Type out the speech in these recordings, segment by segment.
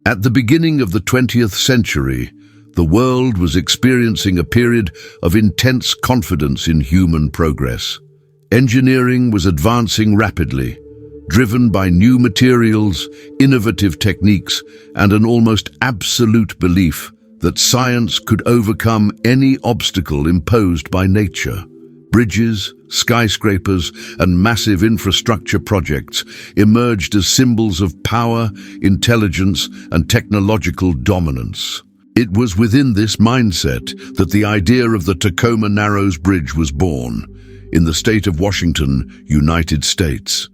At the beginning of the 20th century, the world was experiencing a period of intense confidence in human progress. Engineering was advancing rapidly, driven by new materials, innovative techniques, and an almost absolute belief that science could overcome any obstacle imposed by nature. Bridges, skyscrapers, and massive infrastructure projects emerged as symbols of power, intelligence, and technological dominance. It was within this mindset that the idea of the Tacoma Narrows Bridge was born, in the state of Washington, United States.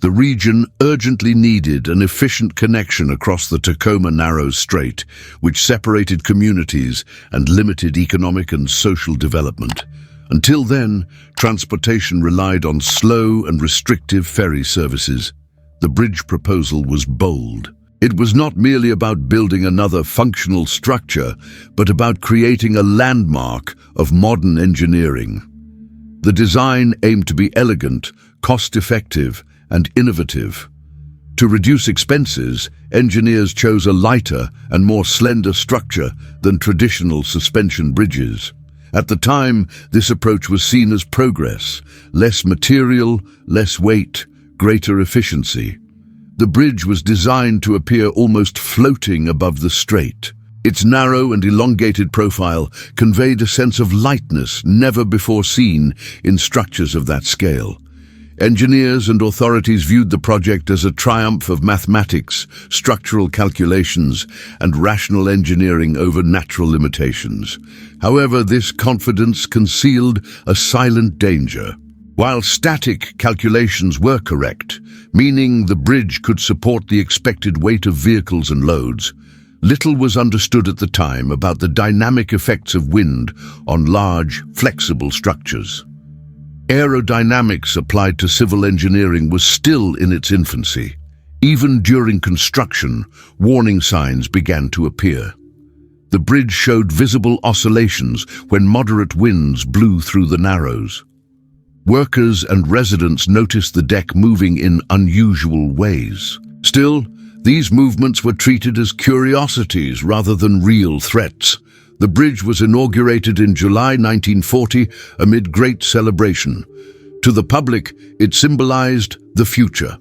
The region urgently needed an efficient connection across the Tacoma Narrows Strait, which separated communities and limited economic and social development. Until then, transportation relied on slow and restrictive ferry services. The bridge proposal was bold. It was not merely about building another functional structure, but about creating a landmark of modern engineering. The design aimed to be elegant, cost-effective, and innovative. To reduce expenses, engineers chose a lighter and more slender structure than traditional suspension bridges. At the time, this approach was seen as progress: less material, less weight, greater efficiency. The bridge was designed to appear almost floating above the strait. Its narrow and elongated profile conveyed a sense of lightness never before seen in structures of that scale. Engineers and authorities viewed the project as a triumph of mathematics, structural calculations, and rational engineering over natural limitations. However, this confidence concealed a silent danger. While static calculations were correct, meaning the bridge could support the expected weight of vehicles and loads, little was understood at the time about the dynamic effects of wind on large, flexible structures. Aerodynamics applied to civil engineering was still in its infancy. Even during construction, warning signs began to appear. The bridge showed visible oscillations when moderate winds blew through the narrows. Workers and residents noticed the deck moving in unusual ways. Still, these movements were treated as curiosities rather than real threats. The bridge was inaugurated in July 1940 amid great celebration. To the public, it symbolized the future.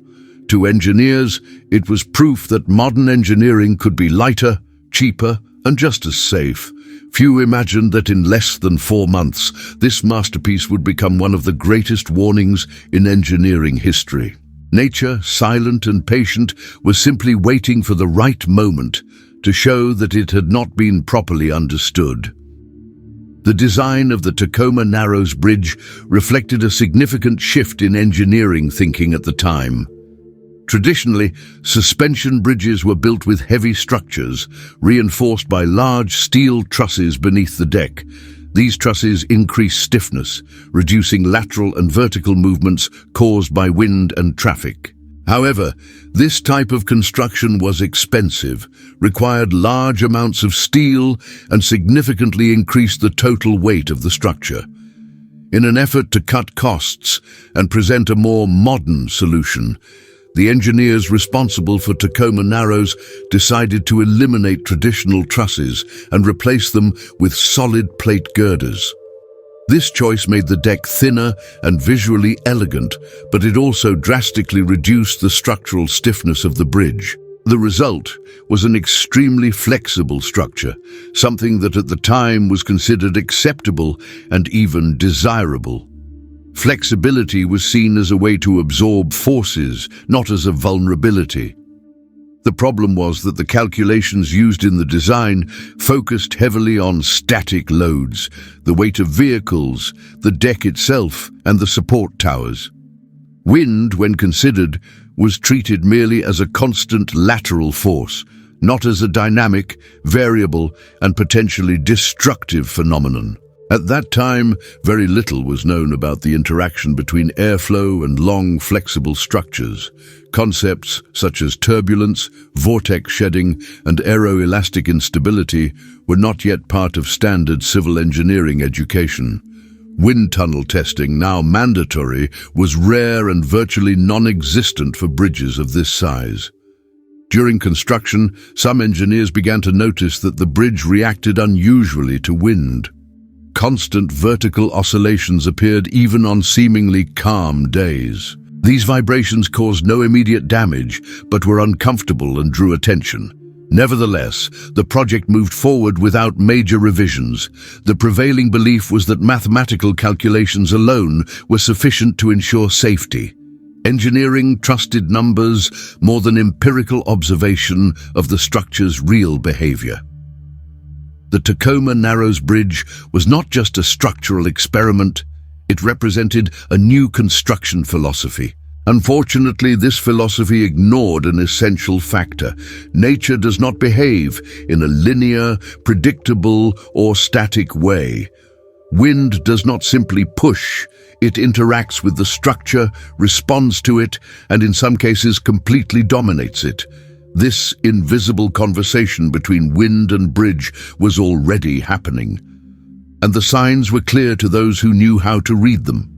To engineers, it was proof that modern engineering could be lighter, cheaper, and just as safe. Few imagined that in less than 4 months, this masterpiece would become one of the greatest warnings in engineering history. Nature, silent and patient, was simply waiting for the right moment to show that it had not been properly understood. The design of the Tacoma Narrows Bridge reflected a significant shift in engineering thinking at the time. Traditionally, suspension bridges were built with heavy structures, reinforced by large steel trusses beneath the deck. These trusses increased stiffness, reducing lateral and vertical movements caused by wind and traffic. However, this type of construction was expensive, required large amounts of steel, and significantly increased the total weight of the structure. In an effort to cut costs and present a more modern solution, the engineers responsible for Tacoma Narrows decided to eliminate traditional trusses and replace them with solid plate girders. This choice made the deck thinner and visually elegant, but it also drastically reduced the structural stiffness of the bridge. The result was an extremely flexible structure, something that at the time was considered acceptable and even desirable. Flexibility was seen as a way to absorb forces, not as a vulnerability. The problem was that the calculations used in the design focused heavily on static loads, the weight of vehicles, the deck itself, and the support towers. Wind, when considered, was treated merely as a constant lateral force, not as a dynamic, variable, and potentially destructive phenomenon. At that time, very little was known about the interaction between airflow and long, flexible structures. Concepts such as turbulence, vortex shedding, and aeroelastic instability were not yet part of standard civil engineering education. Wind tunnel testing, now mandatory, was rare and virtually non-existent for bridges of this size. During construction, some engineers began to notice that the bridge reacted unusually to wind. Constant vertical oscillations appeared even on seemingly calm days. These vibrations caused no immediate damage, but were uncomfortable and drew attention. Nevertheless, the project moved forward without major revisions. The prevailing belief was that mathematical calculations alone were sufficient to ensure safety. Engineering trusted numbers more than empirical observation of the structure's real behavior. The Tacoma Narrows Bridge was not just a structural experiment, it represented a new construction philosophy. Unfortunately, this philosophy ignored an essential factor. Nature does not behave in a linear, predictable, or static way. Wind does not simply push, it interacts with the structure, responds to it, and in some cases completely dominates it. This invisible conversation between wind and bridge was already happening, and the signs were clear to those who knew how to read them.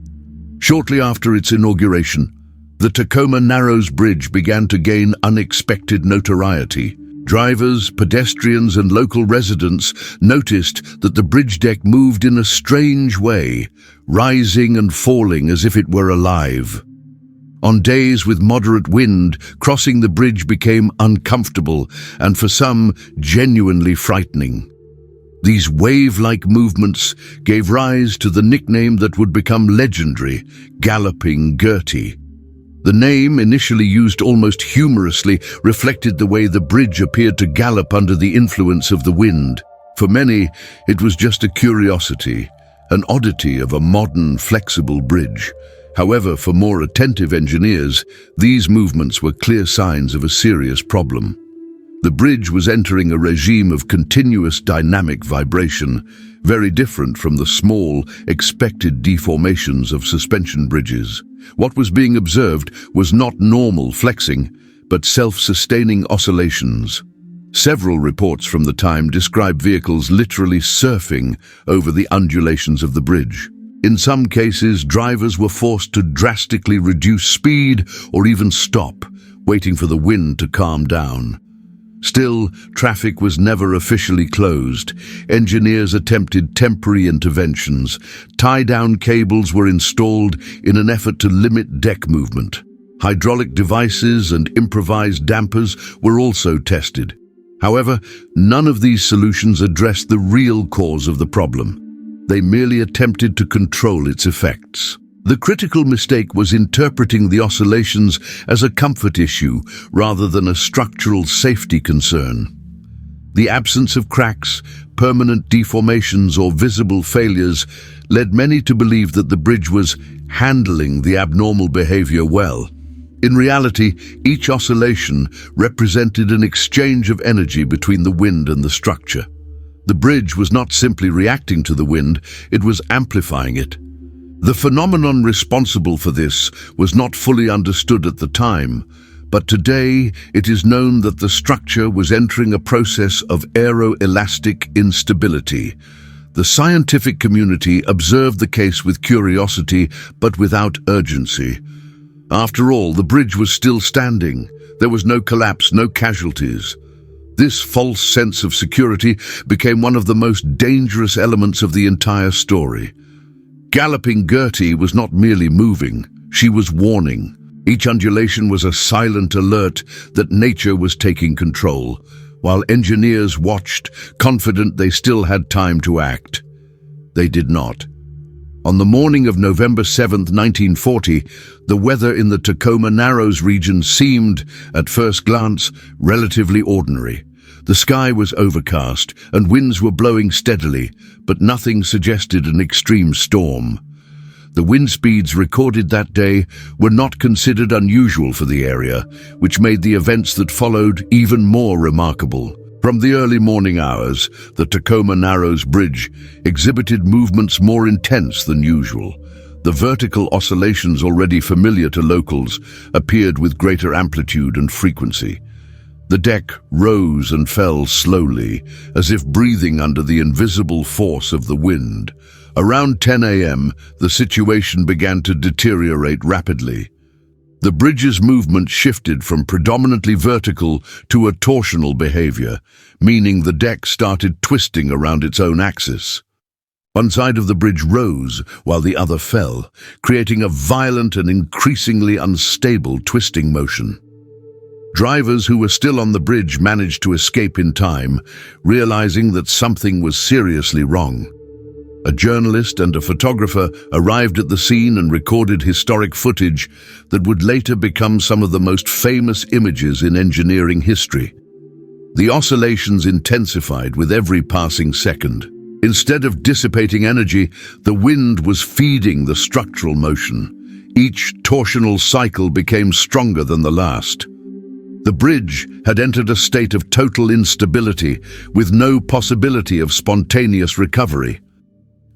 Shortly after its inauguration, the Tacoma Narrows Bridge began to gain unexpected notoriety. Drivers, pedestrians, and local residents noticed that the bridge deck moved in a strange way, rising and falling as if it were alive. On days with moderate wind, crossing the bridge became uncomfortable and for some, genuinely frightening. These wave-like movements gave rise to the nickname that would become legendary, Galloping Gertie. The name, initially used almost humorously, reflected the way the bridge appeared to gallop under the influence of the wind. For many, it was just a curiosity, an oddity of a modern, flexible bridge. However, for more attentive engineers, these movements were clear signs of a serious problem. The bridge was entering a regime of continuous dynamic vibration, very different from the small, expected deformations of suspension bridges. What was being observed was not normal flexing, but self-sustaining oscillations. Several reports from the time describe vehicles literally surfing over the undulations of the bridge. In some cases, drivers were forced to drastically reduce speed or even stop, waiting for the wind to calm down. Still, traffic was never officially closed. Engineers attempted temporary interventions. Tie-down cables were installed in an effort to limit deck movement. Hydraulic devices and improvised dampers were also tested. However, none of these solutions addressed the real cause of the problem. They merely attempted to control its effects. The critical mistake was interpreting the oscillations as a comfort issue rather than a structural safety concern. The absence of cracks, permanent deformations, or visible failures led many to believe that the bridge was handling the abnormal behavior well. In reality, each oscillation represented an exchange of energy between the wind and the structure. The bridge was not simply reacting to the wind, it was amplifying it. The phenomenon responsible for this was not fully understood at the time, but today it is known that the structure was entering a process of aeroelastic instability. The scientific community observed the case with curiosity, but without urgency. After all, the bridge was still standing. There was no collapse, no casualties. This false sense of security became one of the most dangerous elements of the entire story. Galloping Gertie was not merely moving, she was warning. Each undulation was a silent alert that nature was taking control, while engineers watched, confident they still had time to act. They did not. On the morning of November 7, 1940, the weather in the Tacoma Narrows region seemed, at first glance, relatively ordinary. The sky was overcast and winds were blowing steadily, but nothing suggested an extreme storm. The wind speeds recorded that day were not considered unusual for the area, which made the events that followed even more remarkable. From the early morning hours, the Tacoma Narrows Bridge exhibited movements more intense than usual. The vertical oscillations already familiar to locals appeared with greater amplitude and frequency. The deck rose and fell slowly, as if breathing under the invisible force of the wind. Around 10 a.m., the situation began to deteriorate rapidly. The bridge's movement shifted from predominantly vertical to a torsional behavior, meaning the deck started twisting around its own axis. One side of the bridge rose while the other fell, creating a violent and increasingly unstable twisting motion. Drivers who were still on the bridge managed to escape in time, realizing that something was seriously wrong. A journalist and a photographer arrived at the scene and recorded historic footage that would later become some of the most famous images in engineering history. The oscillations intensified with every passing second. Instead of dissipating energy, the wind was feeding the structural motion. Each torsional cycle became stronger than the last. The bridge had entered a state of total instability, with no possibility of spontaneous recovery.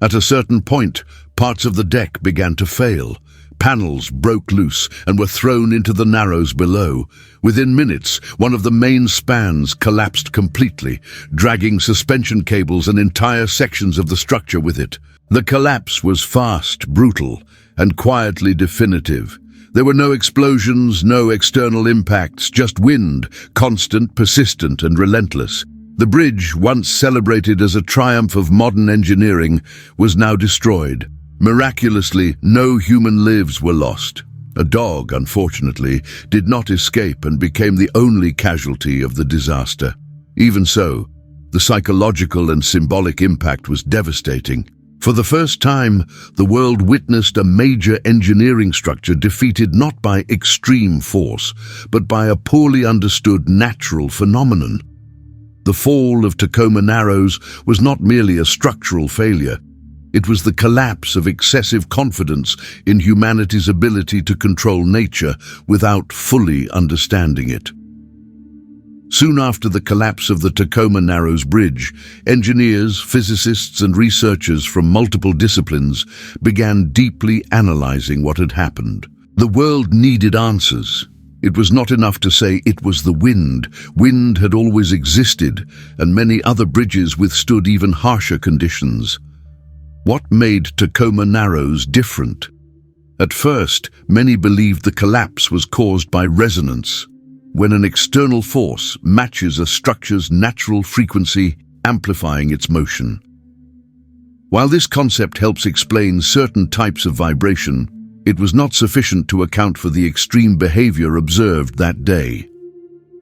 At a certain point, parts of the deck began to fail. Panels broke loose and were thrown into the narrows below. Within minutes, one of the main spans collapsed completely, dragging suspension cables and entire sections of the structure with it. The collapse was fast, brutal, and quietly definitive. There were no explosions, no external impacts, just wind, constant, persistent, and relentless. The bridge, once celebrated as a triumph of modern engineering, was now destroyed. Miraculously, no human lives were lost. A dog, unfortunately, did not escape and became the only casualty of the disaster. Even so, the psychological and symbolic impact was devastating. For the first time, the world witnessed a major engineering structure defeated not by extreme force, but by a poorly understood natural phenomenon. The fall of Tacoma Narrows was not merely a structural failure. It was the collapse of excessive confidence in humanity's ability to control nature without fully understanding it. Soon after the collapse of the Tacoma Narrows Bridge, engineers, physicists, and researchers from multiple disciplines began deeply analyzing what had happened. The world needed answers. It was not enough to say it was the wind. Wind had always existed, and many other bridges withstood even harsher conditions. What made Tacoma Narrows different? At first, many believed the collapse was caused by resonance, when an external force matches a structure's natural frequency, amplifying its motion. While this concept helps explain certain types of vibration, it was not sufficient to account for the extreme behavior observed that day.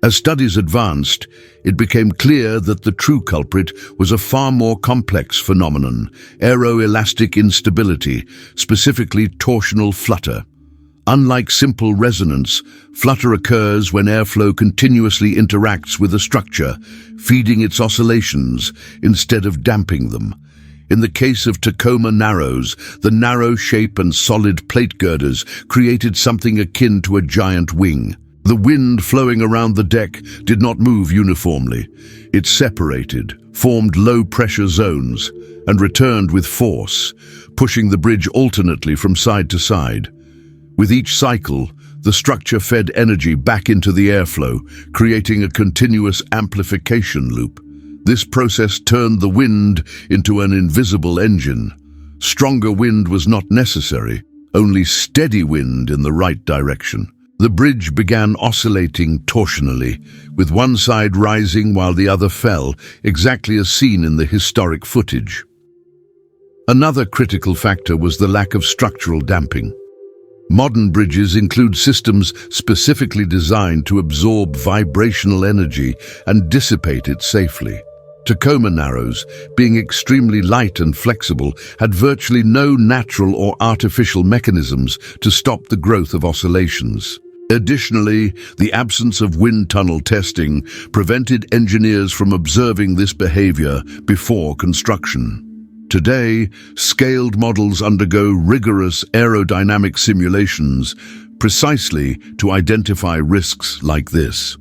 As studies advanced, it became clear that the true culprit was a far more complex phenomenon: aeroelastic instability, specifically torsional flutter. Unlike simple resonance, flutter occurs when airflow continuously interacts with a structure, feeding its oscillations instead of damping them. In the case of Tacoma Narrows, the narrow shape and solid plate girders created something akin to a giant wing. The wind flowing around the deck did not move uniformly. It separated, formed low-pressure zones, and returned with force, pushing the bridge alternately from side to side. With each cycle, the structure fed energy back into the airflow, creating a continuous amplification loop. This process turned the wind into an invisible engine. Stronger wind was not necessary, only steady wind in the right direction. The bridge began oscillating torsionally, with one side rising while the other fell, exactly as seen in the historic footage. Another critical factor was the lack of structural damping. Modern bridges include systems specifically designed to absorb vibrational energy and dissipate it safely. Tacoma Narrows, being extremely light and flexible, had virtually no natural or artificial mechanisms to stop the growth of oscillations. Additionally, the absence of wind tunnel testing prevented engineers from observing this behavior before construction. Today, scaled models undergo rigorous aerodynamic simulations precisely to identify risks like this.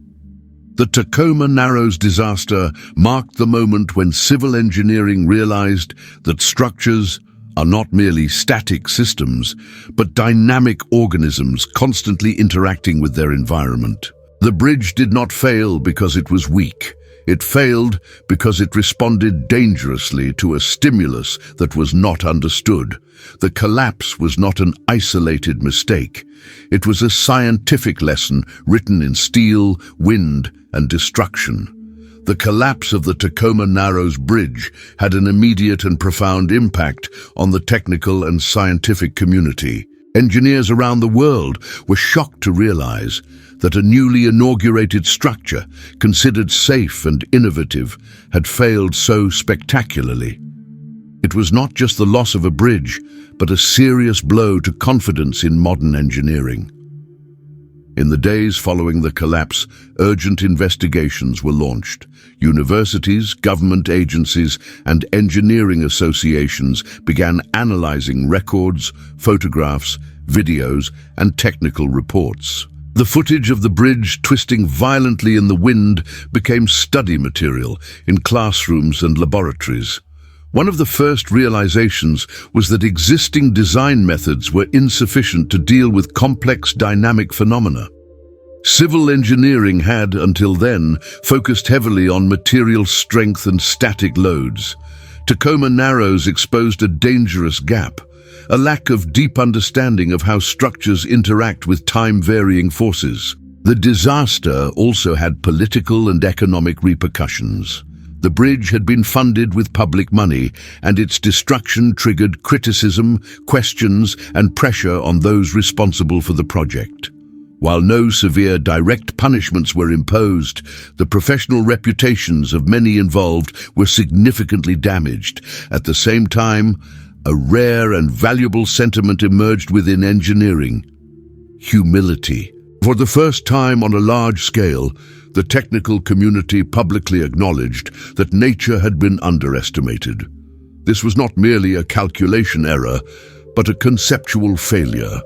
The Tacoma Narrows disaster marked the moment when civil engineering realized that structures are not merely static systems, but dynamic organisms constantly interacting with their environment. The bridge did not fail because it was weak. It failed because it responded dangerously to a stimulus that was not understood. The collapse was not an isolated mistake. It was a scientific lesson written in steel, wind, and destruction. The collapse of the Tacoma Narrows Bridge had an immediate and profound impact on the technical and scientific community. Engineers around the world were shocked to realize that a newly inaugurated structure, considered safe and innovative, had failed so spectacularly. It was not just the loss of a bridge, but a serious blow to confidence in modern engineering. In the days following the collapse, urgent investigations were launched. Universities, government agencies, and engineering associations began analyzing records, photographs, videos, and technical reports. The footage of the bridge twisting violently in the wind became study material in classrooms and laboratories. One of the first realizations was that existing design methods were insufficient to deal with complex dynamic phenomena. Civil engineering had, until then, focused heavily on material strength and static loads. Tacoma Narrows exposed a dangerous gap, a lack of deep understanding of how structures interact with time-varying forces. The disaster also had political and economic repercussions. The bridge had been funded with public money, and its destruction triggered criticism, questions, and pressure on those responsible for the project. While no severe direct punishments were imposed, the professional reputations of many involved were significantly damaged. At the same time, a rare and valuable sentiment emerged within engineering: humility. For the first time on a large scale, the technical community publicly acknowledged that nature had been underestimated. This was not merely a calculation error, but a conceptual failure.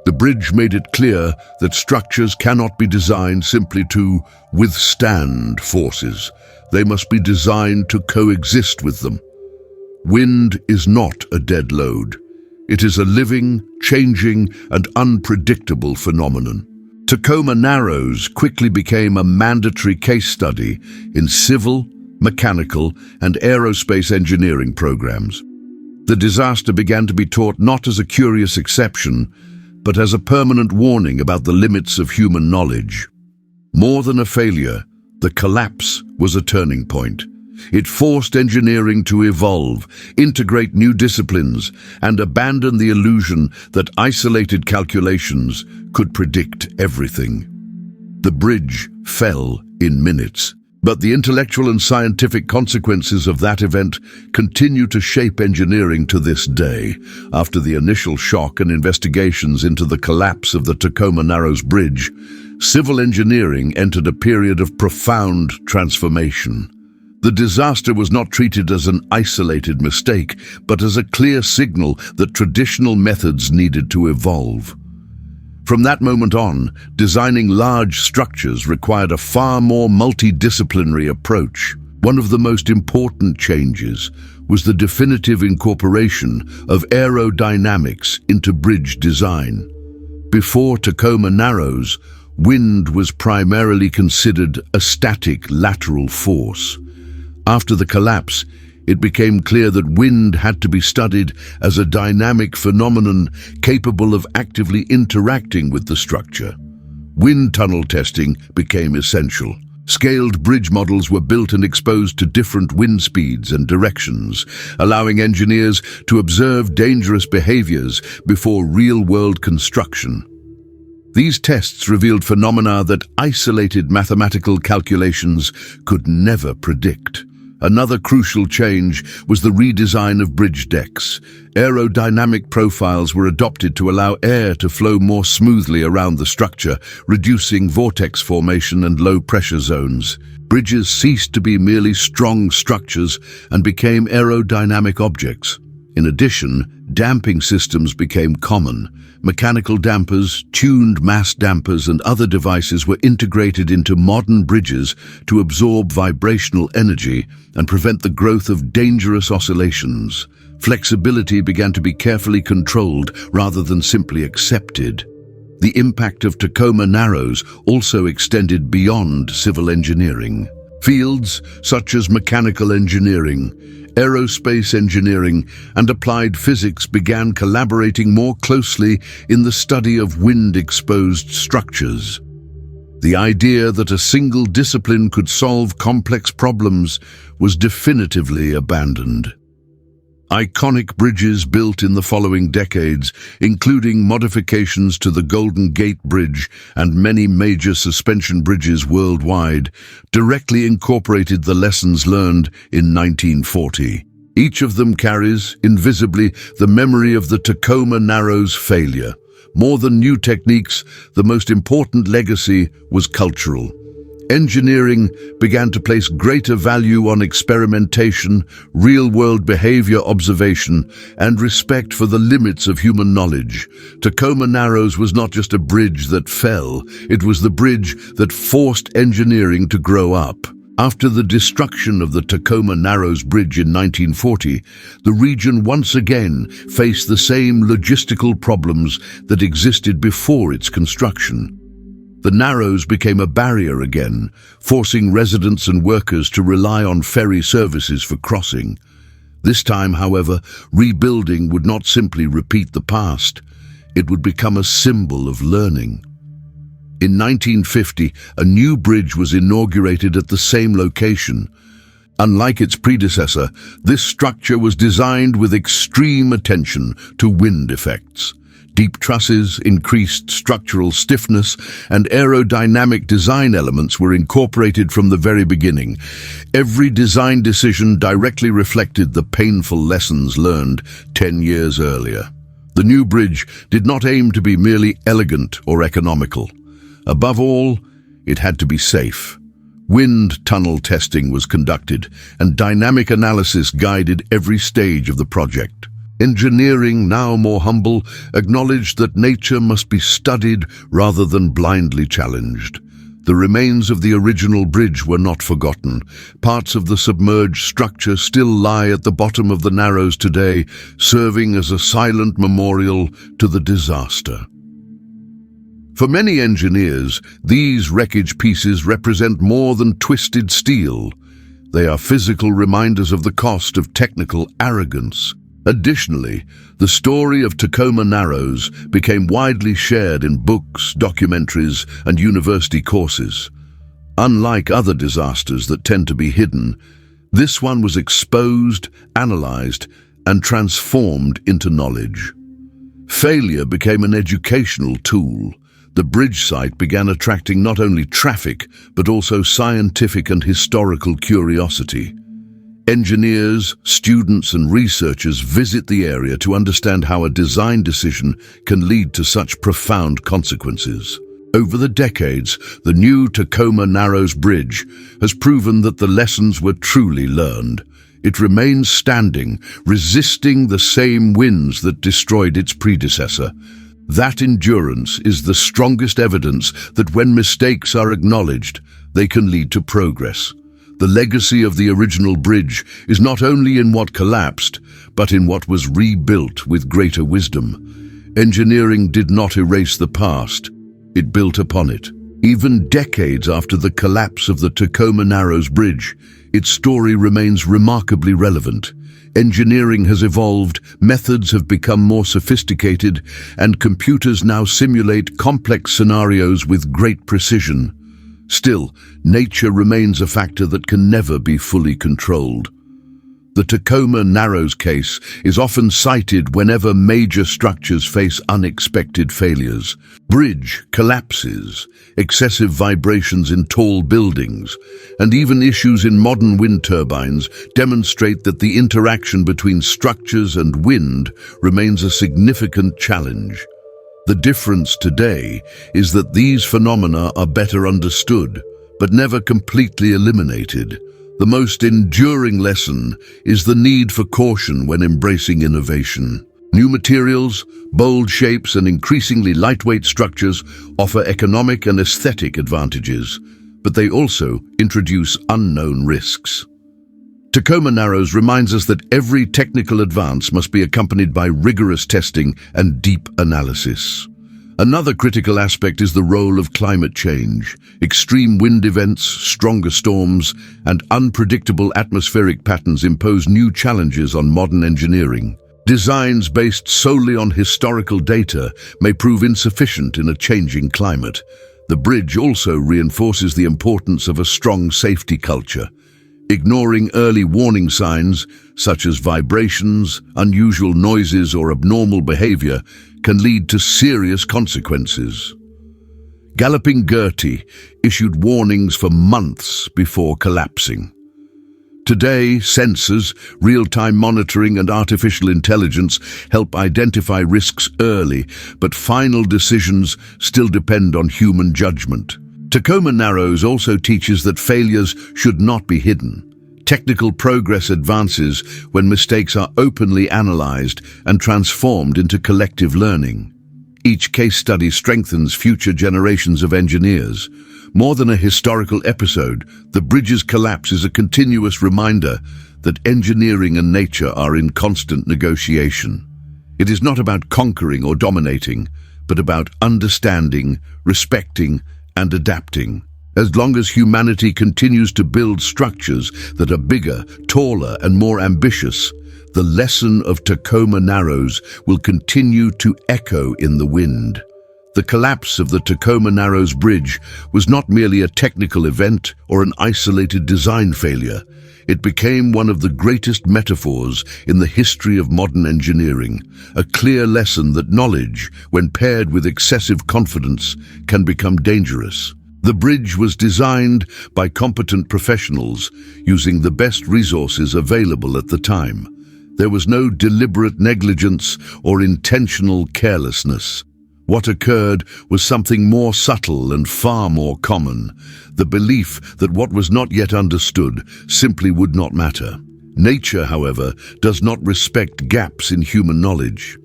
The bridge made it clear that structures cannot be designed simply to withstand forces. They must be designed to coexist with them. Wind is not a dead load. It is a living, changing, and unpredictable phenomenon. Tacoma Narrows quickly became a mandatory case study in civil, mechanical, and aerospace engineering programs. The disaster began to be taught not as a curious exception, but as a permanent warning about the limits of human knowledge. More than a failure, the collapse was a turning point. It forced engineering to evolve, integrate new disciplines, and abandon the illusion that isolated calculations could predict everything. The bridge fell in minutes, but the intellectual and scientific consequences of that event continue to shape engineering to this day. After the initial shock and investigations into the collapse of the Tacoma Narrows Bridge, civil engineering entered a period of profound transformation. The disaster was not treated as an isolated mistake, but as a clear signal that traditional methods needed to evolve. From that moment on, designing large structures required a far more multidisciplinary approach. One of the most important changes was the definitive incorporation of aerodynamics into bridge design. Before Tacoma Narrows, wind was primarily considered a static lateral force. After the collapse, it became clear that wind had to be studied as a dynamic phenomenon capable of actively interacting with the structure. Wind tunnel testing became essential. Scaled bridge models were built and exposed to different wind speeds and directions, allowing engineers to observe dangerous behaviors before real-world construction. These tests revealed phenomena that isolated mathematical calculations could never predict. Another crucial change was the redesign of bridge decks. Aerodynamic profiles were adopted to allow air to flow more smoothly around the structure, reducing vortex formation and low-pressure zones. Bridges ceased to be merely strong structures and became aerodynamic objects. In addition, damping systems became common. Mechanical dampers, tuned mass dampers, and other devices were integrated into modern bridges to absorb vibrational energy and prevent the growth of dangerous oscillations. Flexibility began to be carefully controlled rather than simply accepted. The impact of Tacoma Narrows also extended beyond civil engineering. Fields such as mechanical engineering, Aerospace engineering and applied physics began collaborating more closely in the study of wind-exposed structures. The idea that a single discipline could solve complex problems was definitively abandoned. Iconic bridges built in the following decades, including modifications to the Golden Gate Bridge and many major suspension bridges worldwide, directly incorporated the lessons learned in 1940. Each of them carries, invisibly, the memory of the Tacoma Narrows failure. More than new techniques, the most important legacy was cultural. Engineering began to place greater value on experimentation, real-world behavior observation, and respect for the limits of human knowledge. Tacoma Narrows was not just a bridge that fell, it was the bridge that forced engineering to grow up. After the destruction of the Tacoma Narrows Bridge in 1940, the region once again faced the same logistical problems that existed before its construction. The Narrows became a barrier again, forcing residents and workers to rely on ferry services for crossing. This time, however, rebuilding would not simply repeat the past. It would become a symbol of learning. In 1950, a new bridge was inaugurated at the same location. Unlike its predecessor, this structure was designed with extreme attention to wind effects. Deep trusses, increased structural stiffness, and aerodynamic design elements were incorporated from the very beginning. Every design decision directly reflected the painful lessons learned 10 years earlier. The new bridge did not aim to be merely elegant or economical. Above all, it had to be safe. Wind tunnel testing was conducted, and dynamic analysis guided every stage of the project. Engineering, now more humble, acknowledged that nature must be studied rather than blindly challenged. The remains of the original bridge were not forgotten. Parts of the submerged structure still lie at the bottom of the Narrows today, serving as a silent memorial to the disaster. For many engineers, these wreckage pieces represent more than twisted steel. They are physical reminders of the cost of technical arrogance. Additionally, the story of Tacoma Narrows became widely shared in books, documentaries, and university courses. Unlike other disasters that tend to be hidden, this one was exposed, analyzed, and transformed into knowledge. Failure became an educational tool. The bridge site began attracting not only traffic, but also scientific and historical curiosity. Engineers, students, and researchers visit the area to understand how a design decision can lead to such profound consequences. Over the decades, the new Tacoma Narrows Bridge has proven that the lessons were truly learned. It remains standing, resisting the same winds that destroyed its predecessor. That endurance is the strongest evidence that when mistakes are acknowledged, they can lead to progress. The legacy of the original bridge is not only in what collapsed, but in what was rebuilt with greater wisdom. Engineering did not erase the past, it built upon it. Even decades after the collapse of the Tacoma Narrows Bridge, its story remains remarkably relevant. Engineering has evolved, methods have become more sophisticated, and computers now simulate complex scenarios with great precision. Still, nature remains a factor that can never be fully controlled. The Tacoma Narrows case is often cited whenever major structures face unexpected failures. Bridge collapses, excessive vibrations in tall buildings, and even issues in modern wind turbines demonstrate that the interaction between structures and wind remains a significant challenge. The difference today is that these phenomena are better understood, but never completely eliminated. The most enduring lesson is the need for caution when embracing innovation. New materials, bold shapes, and increasingly lightweight structures offer economic and aesthetic advantages, but they also introduce unknown risks. Tacoma Narrows reminds us that every technical advance must be accompanied by rigorous testing and deep analysis. Another critical aspect is the role of climate change. Extreme wind events, stronger storms, and unpredictable atmospheric patterns impose new challenges on modern engineering. Designs based solely on historical data may prove insufficient in a changing climate. The bridge also reinforces the importance of a strong safety culture. Ignoring early warning signs, such as vibrations, unusual noises, or abnormal behavior, can lead to serious consequences. Galloping Gertie issued warnings for months before collapsing. Today, sensors, real-time monitoring, and artificial intelligence help identify risks early, but final decisions still depend on human judgment. Tacoma Narrows also teaches that failures should not be hidden. Technical progress advances when mistakes are openly analyzed and transformed into collective learning. Each case study strengthens future generations of engineers. More than a historical episode, the bridge's collapse is a continuous reminder that engineering and nature are in constant negotiation. It is not about conquering or dominating, but about understanding, respecting, and adapting. As long as humanity continues to build structures that are bigger, taller, and more ambitious, the lesson of Tacoma Narrows will continue to echo in the wind. The collapse of the Tacoma Narrows Bridge was not merely a technical event or an isolated design failure. It became one of the greatest metaphors in the history of modern engineering, a clear lesson that knowledge, when paired with excessive confidence, can become dangerous. The bridge was designed by competent professionals using the best resources available at the time. There was no deliberate negligence or intentional carelessness. What occurred was something more subtle and far more common, the belief that what was not yet understood simply would not matter. Nature, however, does not respect gaps in human knowledge.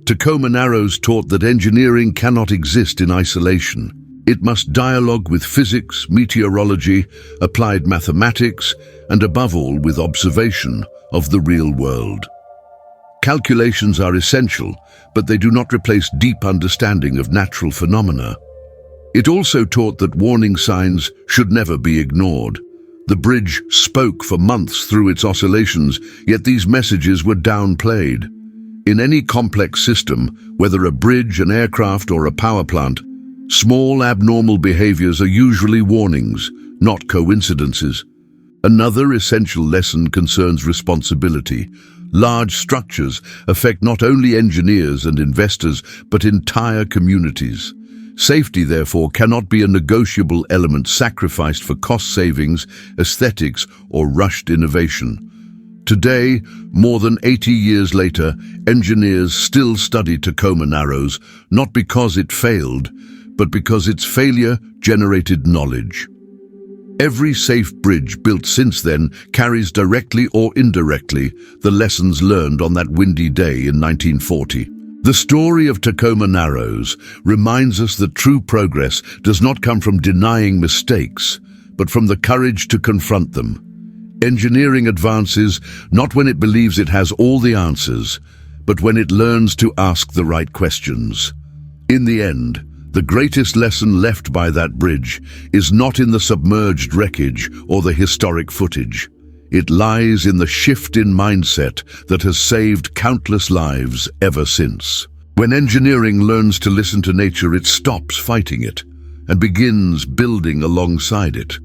Tacoma Narrows taught that engineering cannot exist in isolation. It must dialogue with physics, meteorology, applied mathematics, and above all with observation of the real world. Calculations are essential, but they do not replace deep understanding of natural phenomena. It also taught that warning signs should never be ignored. The bridge spoke for months through its oscillations, yet these messages were downplayed. In any complex system, whether a bridge, an aircraft, or a power plant, small abnormal behaviors are usually warnings, not coincidences. Another essential lesson concerns responsibility. Large structures affect not only engineers and investors, but entire communities. Safety, therefore, cannot be a negotiable element sacrificed for cost savings, aesthetics, or rushed innovation. Today, more than 80 years later, engineers still study Tacoma Narrows, not because it failed, but because its failure generated knowledge. Every safe bridge built since then carries directly or indirectly the lessons learned on that windy day in 1940. The story of Tacoma Narrows reminds us that true progress does not come from denying mistakes, but from the courage to confront them. Engineering advances not when it believes it has all the answers, but when it learns to ask the right questions. In the end, the greatest lesson left by that bridge is not in the submerged wreckage or the historic footage. It lies in the shift in mindset that has saved countless lives ever since. When engineering learns to listen to nature, it stops fighting it and begins building alongside it.